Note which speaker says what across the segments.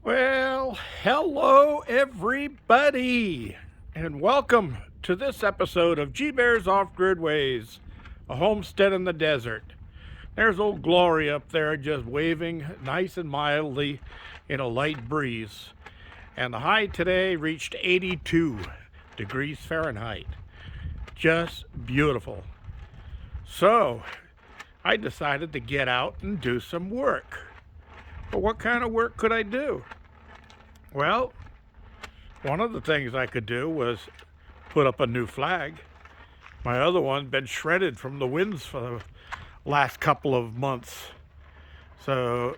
Speaker 1: Well, hello everybody, and welcome to this episode of G Bear's Off Grid Ways, a homestead in the desert. There's old Glory up there just waving nice and mildly in a light breeze. And the high today reached 82 degrees Fahrenheit. Just beautiful. So, I decided to get out and do some work. But what kind of work could I do? Well, one of the things I could do was put up a new flag. My other one's been shredded from the winds for the last couple of months. So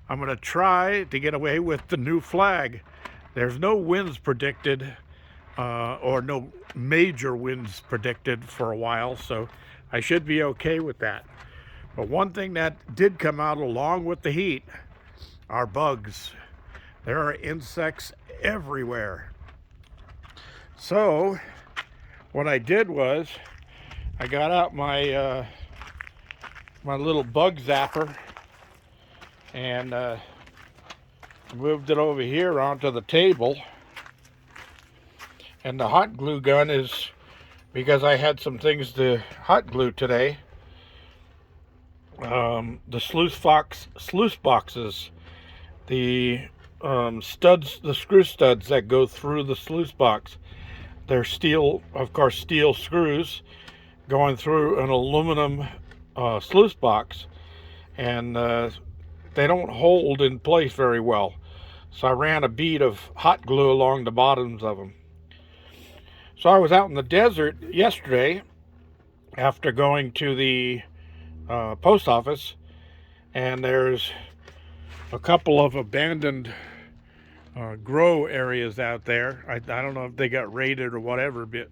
Speaker 1: I'm going to try to get away with the new flag. There's no winds predicted, or no major winds predicted for a while, so I should be okay with that. But one thing that did come out along with the heat are bugs. There are insects everywhere. So what I did was I got out my my little bug zapper and moved it over here onto the table. And the hot glue gun is because I had some things to hot glue today. The sluice boxes, the studs, the screw studs that go through the sluice box. They're steel, of course, steel screws going through an aluminum sluice box, and they don't hold in place very well. So I ran a bead of hot glue along the bottoms of them. So I was out in the desert yesterday after going to the post office, and there's a couple of abandoned grow areas out there. I don't know if they got raided or whatever, but it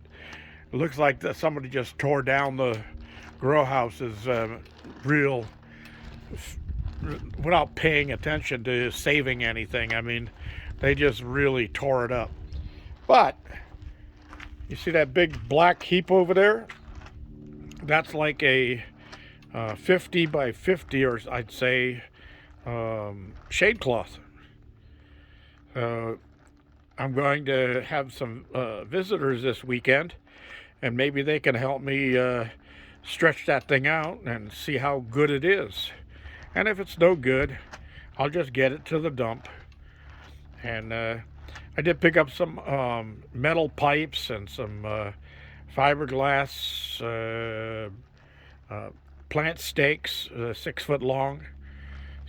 Speaker 1: looks like that somebody just tore down the grow houses without paying attention to saving anything. I mean, they just really tore it up. But you see that big black heap over there? That's like a 50 by 50, or I'd say shade cloth. I'm going to have some visitors this weekend, and maybe they can help me stretch that thing out and see how good it is. And if it's no good, I'll just get it to the dump. And I did pick up some metal pipes and some fiberglass plant stakes, 6 foot long.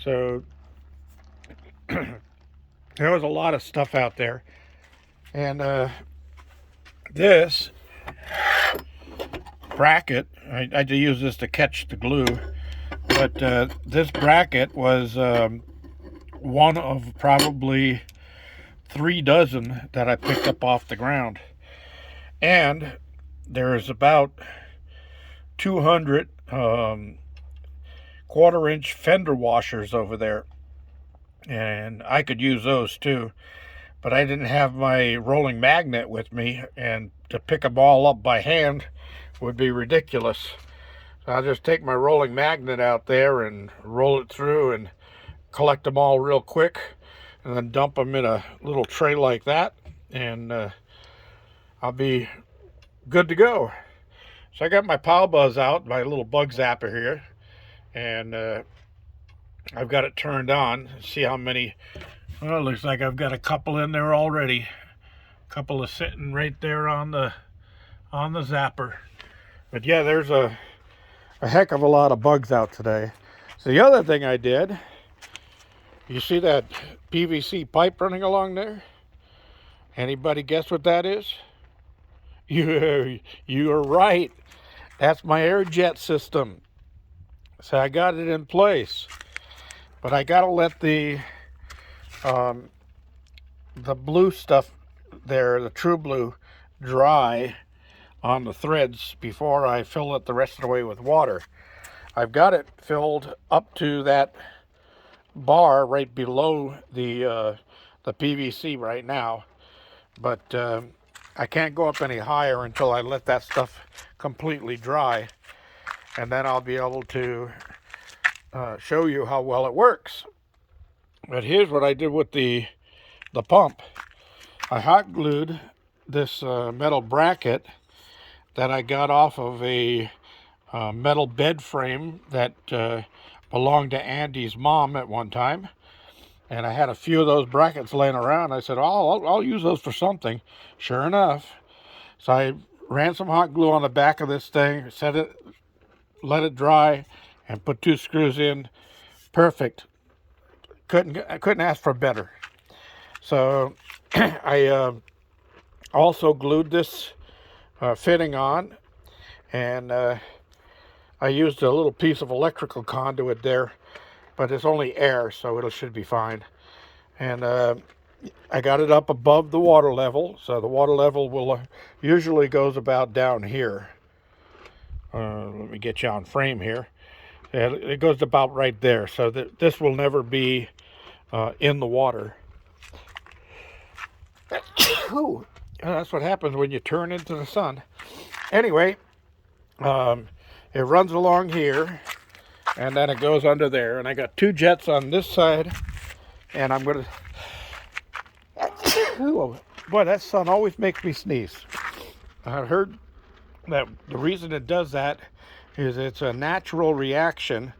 Speaker 1: So there was a lot of stuff out there. And this bracket, I had to use this to catch the glue, but this bracket was one of probably 3 dozen that I picked up off the ground. And there's about 200 quarter-inch fender washers over there, and I could use those too, but I didn't have my rolling magnet with me, and to pick them all up by hand would be ridiculous. So I'll just take my rolling magnet out there and roll it through and collect them all real quick, and then dump them in a little tray like that, and I'll be good to go. So I got my Pow Buzz out, my little bug zapper here, and I've got it turned on. See how many. Well, it looks like I've got a couple in there already. A couple are sitting right there on the zapper. But yeah, there's a heck of a lot of bugs out today. So the other thing I did, you see that PVC pipe running along there? Anybody guess what that is? You're right. That's my air jet system. So I got it in place, but I gotta let the blue stuff there, the true blue, dry on the threads before I fill it the rest of the way with water. I've got it filled up to that bar right below the PVC right now, but I can't go up any higher until I let that stuff completely dry, and then I'll be able to show you how well it works. But here's what I did with the pump. I hot glued this metal bracket that I got off of a metal bed frame that belonged to Andy's mom at one time. And I had a few of those brackets laying around. I said, oh, I'll use those for something. Sure enough. So I ran some hot glue on the back of this thing, set it, let it dry, and put 2 screws in. Perfect. I couldn't ask for better. So I also glued this fitting on, and I used a little piece of electrical conduit there, but it's only air, so it should be fine. And I got it up above the water level, so the water level will usually goes about down here. Let me get you on frame here. It goes about right there, so that this will never be in the water. Ooh, that's what happens when you turn into the sun. Anyway, it runs along here, and then it goes under there. And I got 2 jets on this side, and I'm going to... Boy, that sun always makes me sneeze. I heard that the reason it does that is it's a natural reaction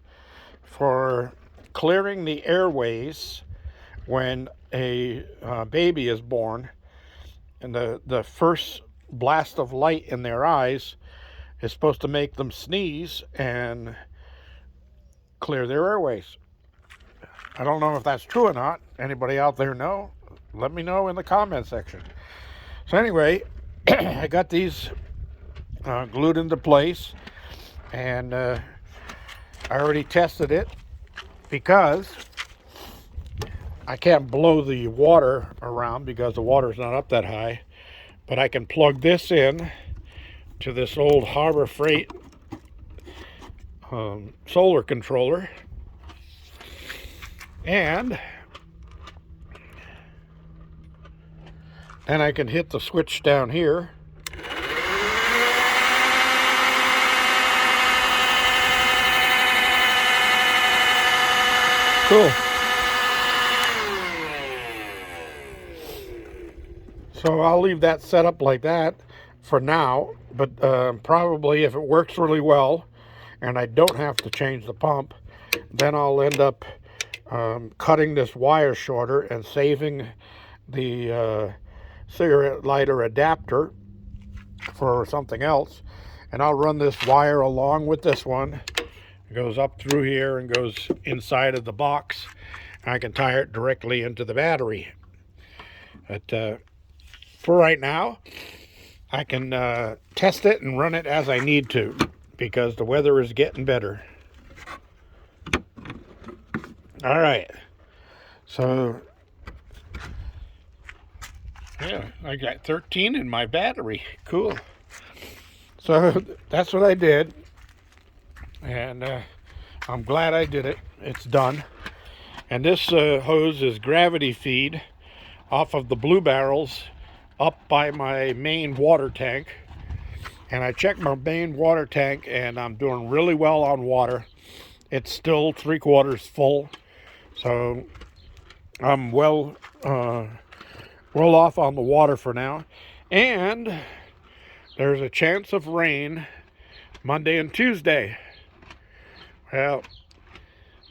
Speaker 1: for clearing the airways when a baby is born, and the first blast of light in their eyes is supposed to make them sneeze and clear their airways. I don't know if that's true or not. Anybody out there know? Let me know in the comment section. So anyway, I got these glued into place, and I already tested it because I can't blow the water around because the water's not up that high, but I can plug this in to this old Harbor Freight solar controller, and then I can hit the switch down here. Cool. So I'll leave that set up like that for now, but probably if it works really well and I don't have to change the pump, then I'll end up cutting this wire shorter and saving the cigarette lighter adapter for something else, and I'll run this wire along with this one. It goes up through here and goes inside of the box, and I can tie it directly into the battery. But for right now, I can test it and run it as I need to, because the weather is getting better. All right, so yeah, I got 13 in my battery. Cool. So that's what I did, and I'm glad I did it. It's done. And this hose is gravity feed off of the blue barrels up by my main water tank. And I checked my main water tank, and I'm doing really well on water. It's still 3/4 full, so I'm well off on the water for now. And there's a chance of rain Monday and Tuesday. Well,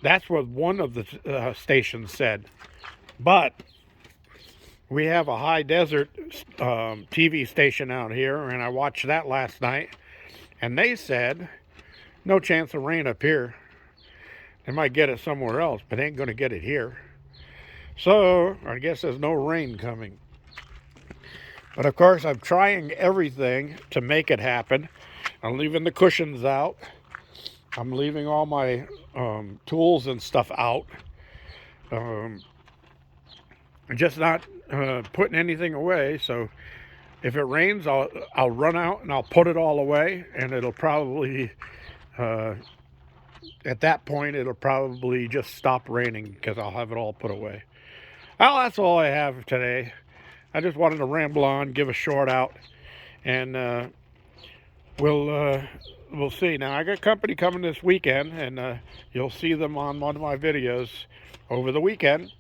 Speaker 1: that's what one of the stations said. But we have a high desert TV station out here, and I watched that last night, and they said no chance of rain up here. They might get it somewhere else, but they ain't going to get it here. So I guess there's no rain coming. But of course, I'm trying everything to make it happen. I'm leaving the cushions out. I'm leaving all my tools and stuff out. Just not putting anything away. So if it rains, I'll run out and I'll put it all away, and it'll probably at that point it'll probably just stop raining because I'll have it all put away. Well, that's all I have today. I just wanted to ramble on, give a short out, and we'll see. Now I got company coming this weekend, and you'll see them on one of my videos over the weekend.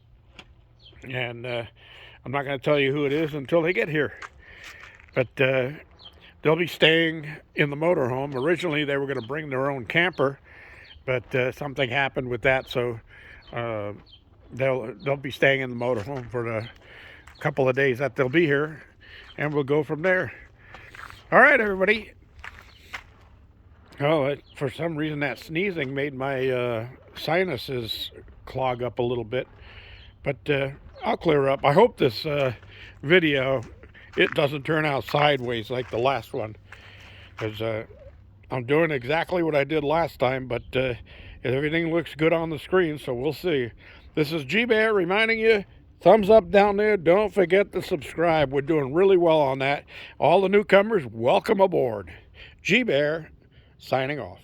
Speaker 1: And I'm not going to tell you who it is until they get here. But they'll be staying in the motorhome. Originally, they were going to bring their own camper, but something happened with that, so they'll be staying in the motorhome for the couple of days that they'll be here, and we'll go from there. All right, everybody. Oh, for some reason that sneezing made my sinuses clog up a little bit, but I'll clear up. I hope this video, it doesn't turn out sideways like the last one, because I'm doing exactly what I did last time, but everything looks good on the screen, so we'll see. This is G-Bear reminding you, thumbs up down there. Don't forget to subscribe. We're doing really well on that. All the newcomers, welcome aboard. G-Bear signing off.